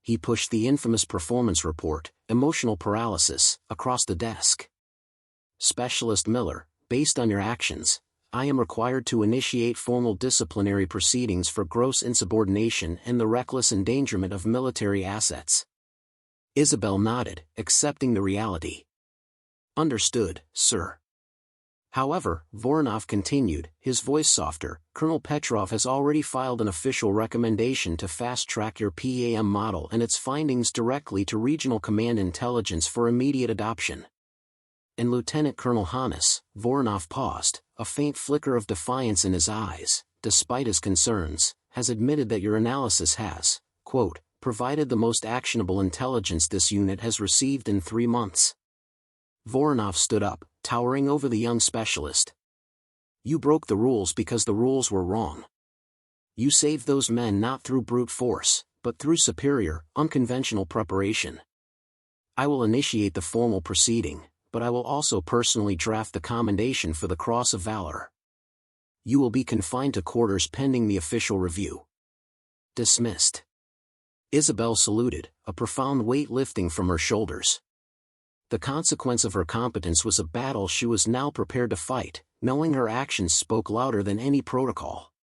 He pushed the infamous performance report, emotional paralysis, across the desk. Specialist Miller, based on your actions, I am required to initiate formal disciplinary proceedings for gross insubordination and the reckless endangerment of military assets. Isabel nodded, accepting the reality. Understood, sir. However, Voronov continued, his voice softer, Colonel Petrov has already filed an official recommendation to fast-track your PAM model and its findings directly to Regional Command Intelligence for immediate adoption. And Lieutenant Colonel Hannes, Voronov paused, a faint flicker of defiance in his eyes, despite his concerns, has admitted that your analysis has, quote, provided the most actionable intelligence this unit has received in 3 months. Voronov stood up, towering over the young specialist. You broke the rules because the rules were wrong. You saved those men not through brute force, but through superior, unconventional preparation. I will initiate the formal proceeding, but I will also personally draft the commendation for the Cross of Valor. You will be confined to quarters pending the official review. Dismissed. Isabel saluted, a profound weight lifting from her shoulders. The consequence of her competence was a battle she was now prepared to fight, knowing her actions spoke louder than any protocol.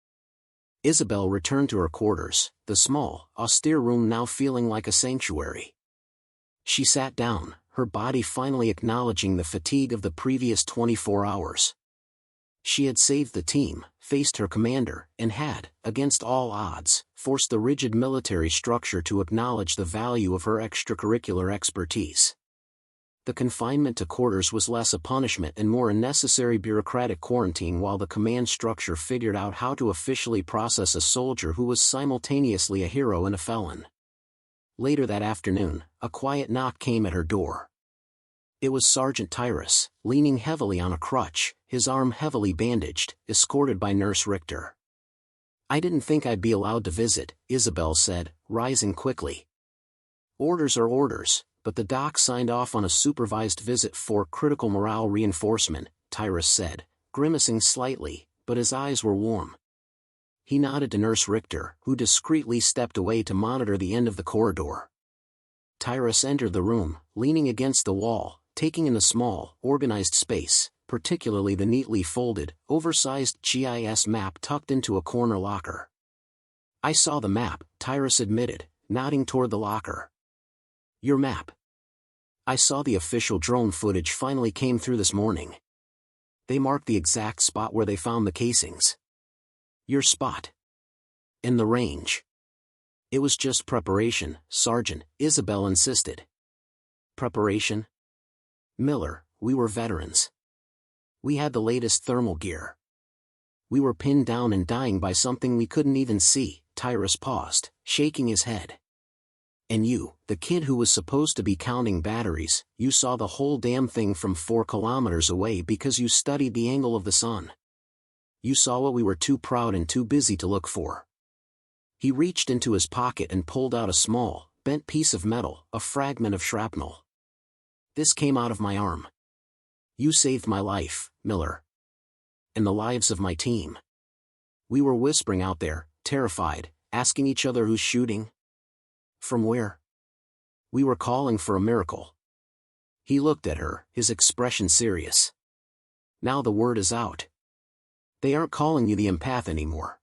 Isabel returned to her quarters, the small, austere room now feeling like a sanctuary. She sat down, her body finally acknowledging the fatigue of the previous 24 hours. She had saved the team, faced her commander, and had, against all odds, forced the rigid military structure to acknowledge the value of her extracurricular expertise. The confinement to quarters was less a punishment and more a necessary bureaucratic quarantine while the command structure figured out how to officially process a soldier who was simultaneously a hero and a felon. Later that afternoon, a quiet knock came at her door. It was Sergeant Tyrus, leaning heavily on a crutch, his arm heavily bandaged, escorted by Nurse Richter. I didn't think I'd be allowed to visit, Isabel said, rising quickly. Orders are orders, but the doc signed off on a supervised visit for critical morale reinforcement, Tyrus said, grimacing slightly, but his eyes were warm. He nodded to Nurse Richter, who discreetly stepped away to monitor the end of the corridor. Tyrus entered the room, leaning against the wall, taking in the small, organized space, particularly the neatly folded, oversized GIS map tucked into a corner locker. I saw the map, Tyrus admitted, nodding toward the locker. Your map. I saw the official drone footage finally came through this morning. They marked the exact spot where they found the casings. Your spot. In the range. It was just preparation, Sergeant, Isabel insisted. Preparation? Miller, we were veterans. We had the latest thermal gear. We were pinned down and dying by something we couldn't even see. Tyrus paused, shaking his head. And you, the kid who was supposed to be counting batteries, you saw the whole damn thing from 4 kilometers away because you studied the angle of the sun. You saw what we were too proud and too busy to look for. He reached into his pocket and pulled out a small, bent piece of metal, a fragment of shrapnel. This came out of my arm. You saved my life, Miller. And the lives of my team. We were whispering out there, terrified, asking each other who's shooting. From where? We were calling for a miracle. He looked at her, his expression serious. Now the word is out. They aren't calling you the empath anymore.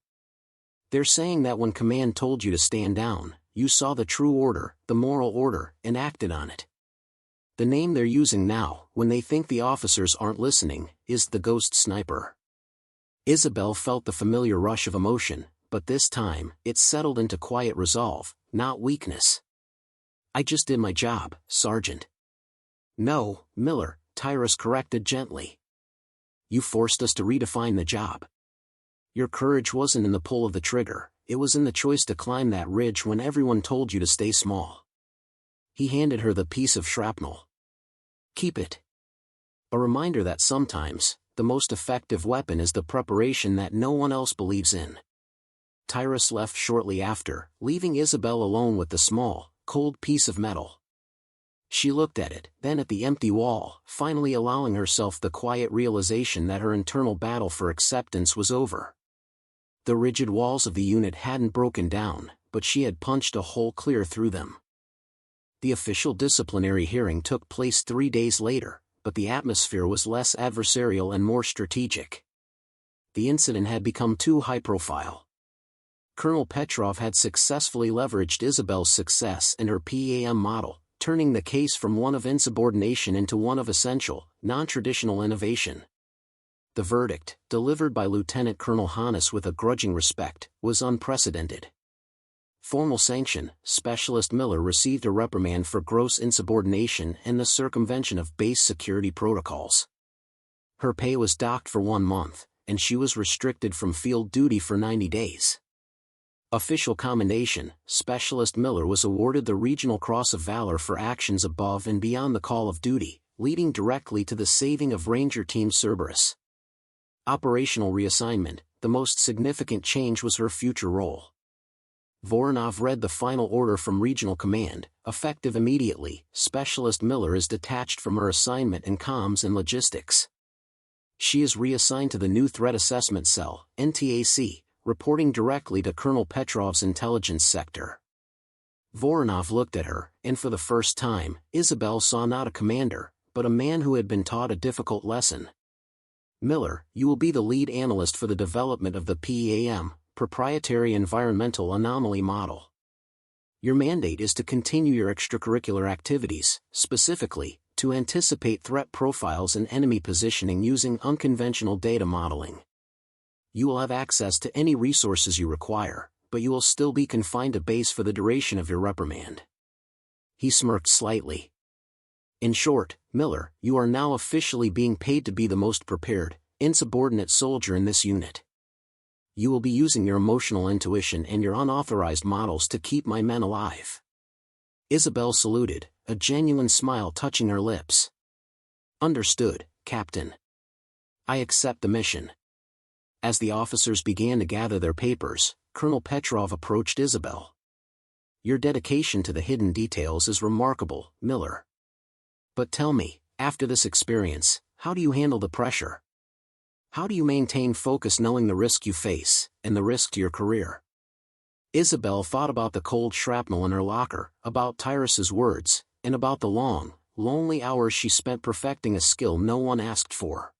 They're saying that when command told you to stand down, you saw the true order, the moral order, and acted on it. The name they're using now, when they think the officers aren't listening, is the ghost sniper. Isabel felt the familiar rush of emotion, but this time, it settled into quiet resolve, not weakness. I just did my job, Sergeant. No, Miller, Tyrus corrected gently. You forced us to redefine the job. Your courage wasn't in the pull of the trigger, it was in the choice to climb that ridge when everyone told you to stay small. He handed her the piece of shrapnel. Keep it. A reminder that sometimes, the most effective weapon is the preparation that no one else believes in. Tyrus left shortly after, leaving Isabel alone with the small, cold piece of metal. She looked at it, then at the empty wall, finally allowing herself the quiet realization that her internal battle for acceptance was over. The rigid walls of the unit hadn't broken down, but she had punched a hole clear through them. The official disciplinary hearing took place 3 days later, but the atmosphere was less adversarial and more strategic. The incident had become too high-profile. Colonel Petrov had successfully leveraged Isabel's success and her PAM model, turning the case from one of insubordination into one of essential, non-traditional innovation. The verdict, delivered by Lieutenant Colonel Hannes with a grudging respect, was unprecedented. Formal sanction, Specialist Miller received a reprimand for gross insubordination and the circumvention of base security protocols. Her pay was docked for 1 month, and she was restricted from field duty for 90 days. Official commendation, Specialist Miller was awarded the Regional Cross of Valor for actions above and beyond the call of duty, leading directly to the saving of Ranger Team Cerberus. Operational reassignment, the most significant change was her future role. Voronov read the final order from Regional Command, effective immediately. Specialist Miller is detached from her assignment in comms and logistics. She is reassigned to the new Threat Assessment Cell, NTAC, reporting directly to Colonel Petrov's intelligence sector. Voronov looked at her, and for the first time, Isabel saw not a commander, but a man who had been taught a difficult lesson. Miller, you will be the lead analyst for the development of the PAM, Proprietary Environmental Anomaly Model. Your mandate is to continue your extracurricular activities, specifically, to anticipate threat profiles and enemy positioning using unconventional data modeling. You will have access to any resources you require, but you will still be confined to base for the duration of your reprimand. He smirked slightly. In short, Miller, you are now officially being paid to be the most prepared, insubordinate soldier in this unit. You will be using your emotional intuition and your unauthorized models to keep my men alive. Isabel saluted, a genuine smile touching her lips. Understood, Captain. I accept the mission. As the officers began to gather their papers, Colonel Petrov approached Isabel. Your dedication to the hidden details is remarkable, Miller. But tell me, after this experience, how do you handle the pressure? How do you maintain focus knowing the risk you face, and the risk to your career? Isabel thought about the cold shrapnel in her locker, about Tyrus's words, and about the long, lonely hours she spent perfecting a skill no one asked for.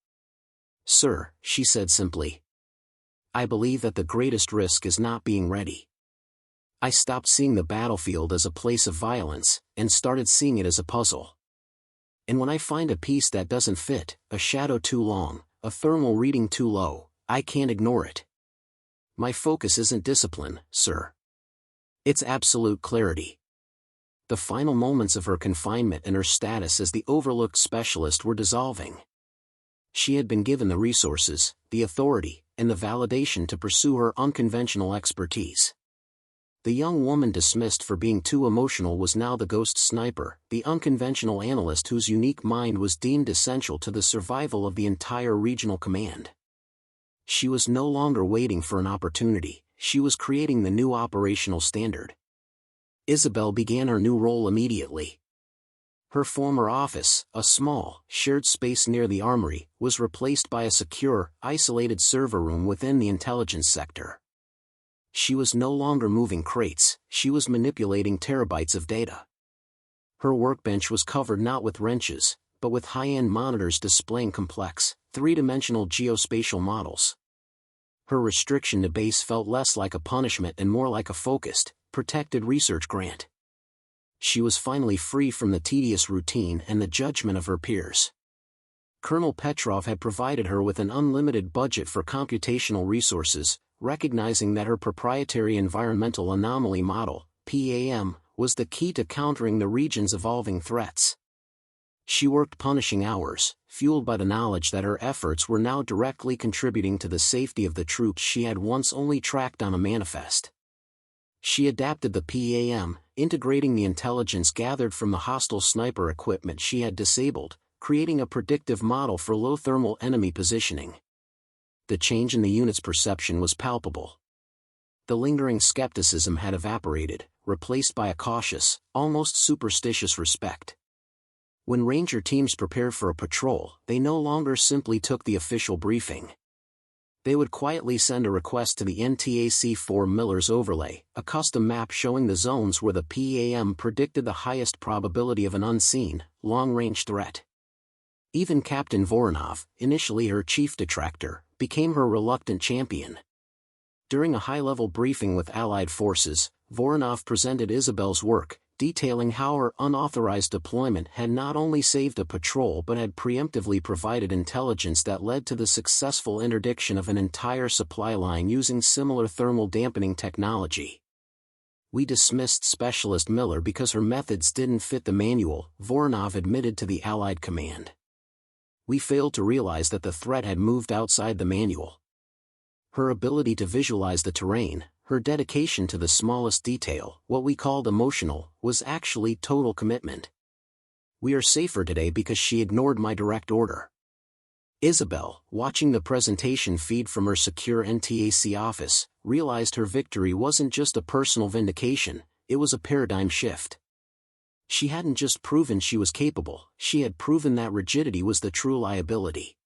Sir, she said simply. I believe that the greatest risk is not being ready. I stopped seeing the battlefield as a place of violence, and started seeing it as a puzzle. And when I find a piece that doesn't fit, a shadow too long, a thermal reading too low, I can't ignore it. My focus isn't discipline, sir. It's absolute clarity. The final moments of her confinement and her status as the overlooked specialist were dissolving. She had been given the resources, the authority, and the validation to pursue her unconventional expertise. The young woman dismissed for being too emotional was now the ghost sniper, the unconventional analyst whose unique mind was deemed essential to the survival of the entire regional command. She was no longer waiting for an opportunity, she was creating the new operational standard. Isabel began her new role immediately. Her former office, a small, shared space near the armory, was replaced by a secure, isolated server room within the intelligence sector. She was no longer moving crates, she was manipulating terabytes of data. Her workbench was covered not with wrenches, but with high-end monitors displaying complex, three-dimensional geospatial models. Her restriction to base felt less like a punishment and more like a focused, protected research grant. She was finally free from the tedious routine and the judgment of her peers. Colonel Petrov had provided her with an unlimited budget for computational resources, recognizing that her proprietary environmental anomaly model, PAM, was the key to countering the region's evolving threats. She worked punishing hours, fueled by the knowledge that her efforts were now directly contributing to the safety of the troops she had once only tracked on a manifest. She adapted the PAM, integrating the intelligence gathered from the hostile sniper equipment she had disabled, creating a predictive model for low-thermal enemy positioning. The change in the unit's perception was palpable. The lingering skepticism had evaporated, replaced by a cautious, almost superstitious respect. When Ranger teams prepared for a patrol, they no longer simply took the official briefing. They would quietly send a request to the NTAC-4 Miller's overlay, a custom map showing the zones where the PAM predicted the highest probability of an unseen, long-range threat. Even Captain Voronov, initially her chief detractor, became her reluctant champion. During a high-level briefing with Allied forces, Voronov presented Isabel's work, detailing how her unauthorized deployment had not only saved a patrol but had preemptively provided intelligence that led to the successful interdiction of an entire supply line using similar thermal dampening technology. We dismissed Specialist Miller because her methods didn't fit the manual, Voronov admitted to the Allied command. We failed to realize that the threat had moved outside the manual. Her ability to visualize the terrain, her dedication to the smallest detail, what we called emotional, was actually total commitment. We are safer today because she ignored my direct order. Isabel, watching the presentation feed from her secure NTAC office, realized her victory wasn't just a personal vindication, it was a paradigm shift. She hadn't just proven she was capable, she had proven that rigidity was the true liability.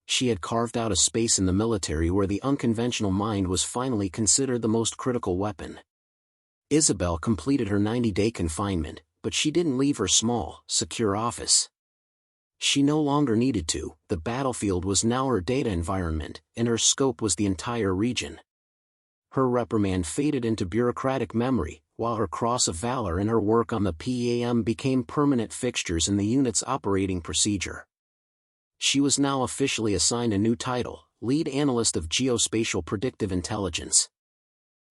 She had carved out a space in the military where the unconventional mind was finally considered the most critical weapon. Isabel completed her 90-day confinement, but she didn't leave her small, secure office. She no longer needed to, the battlefield was now her data environment, and her scope was the entire region. Her reprimand faded into bureaucratic memory, while her Cross of Valor and her work on the PAM became permanent fixtures in the unit's operating procedure. She was now officially assigned a new title, Lead Analyst of Geospatial Predictive Intelligence.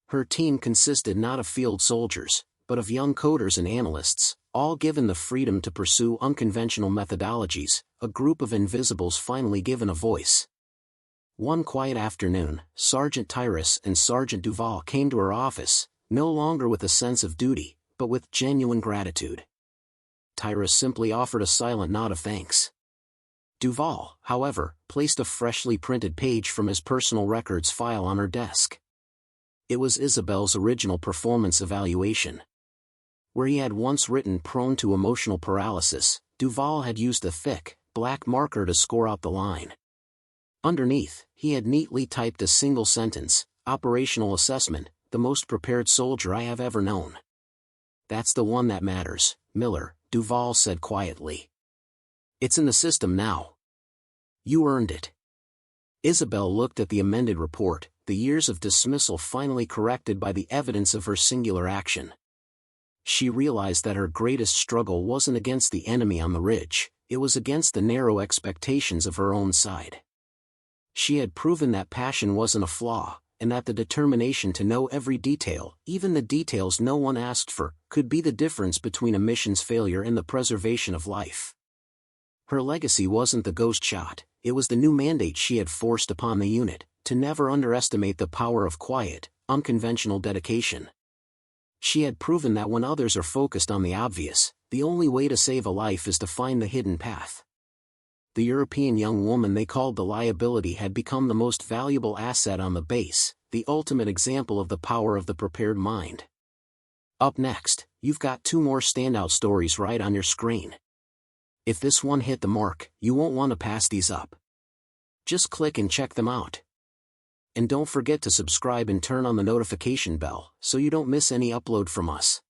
Her team consisted not of field soldiers, but of young coders and analysts, all given the freedom to pursue unconventional methodologies, a group of invisibles finally given a voice. One quiet afternoon, Sergeant Tyrus and Sergeant Duval came to her office, no longer with a sense of duty, but with genuine gratitude. Tyrus simply offered a silent nod of thanks. Duval, however, placed a freshly printed page from his personal records file on her desk. It was Isabel's original performance evaluation. Where he had once written prone to emotional paralysis, Duval had used a thick, black marker to score out the line. Underneath, he had neatly typed a single sentence, operational assessment, the most prepared soldier I have ever known. That's the one that matters, Miller, Duval said quietly. It's in the system now. You earned it. Isabel looked at the amended report, the years of dismissal finally corrected by the evidence of her singular action. She realized that her greatest struggle wasn't against the enemy on the ridge, it was against the narrow expectations of her own side. She had proven that passion wasn't a flaw, and that the determination to know every detail, even the details no one asked for, could be the difference between a mission's failure and the preservation of life. Her legacy wasn't the ghost shot, it was the new mandate she had forced upon the unit, to never underestimate the power of quiet, unconventional dedication. She had proven that when others are focused on the obvious, the only way to save a life is to find the hidden path. The European young woman they called the Liability had become the most valuable asset on the base, the ultimate example of the power of the prepared mind. Up next, you've got 2 more standout stories right on your screen. If this one hit the mark, you won't want to pass these up. Just click and check them out. And don't forget to subscribe and turn on the notification bell so you don't miss any upload from us.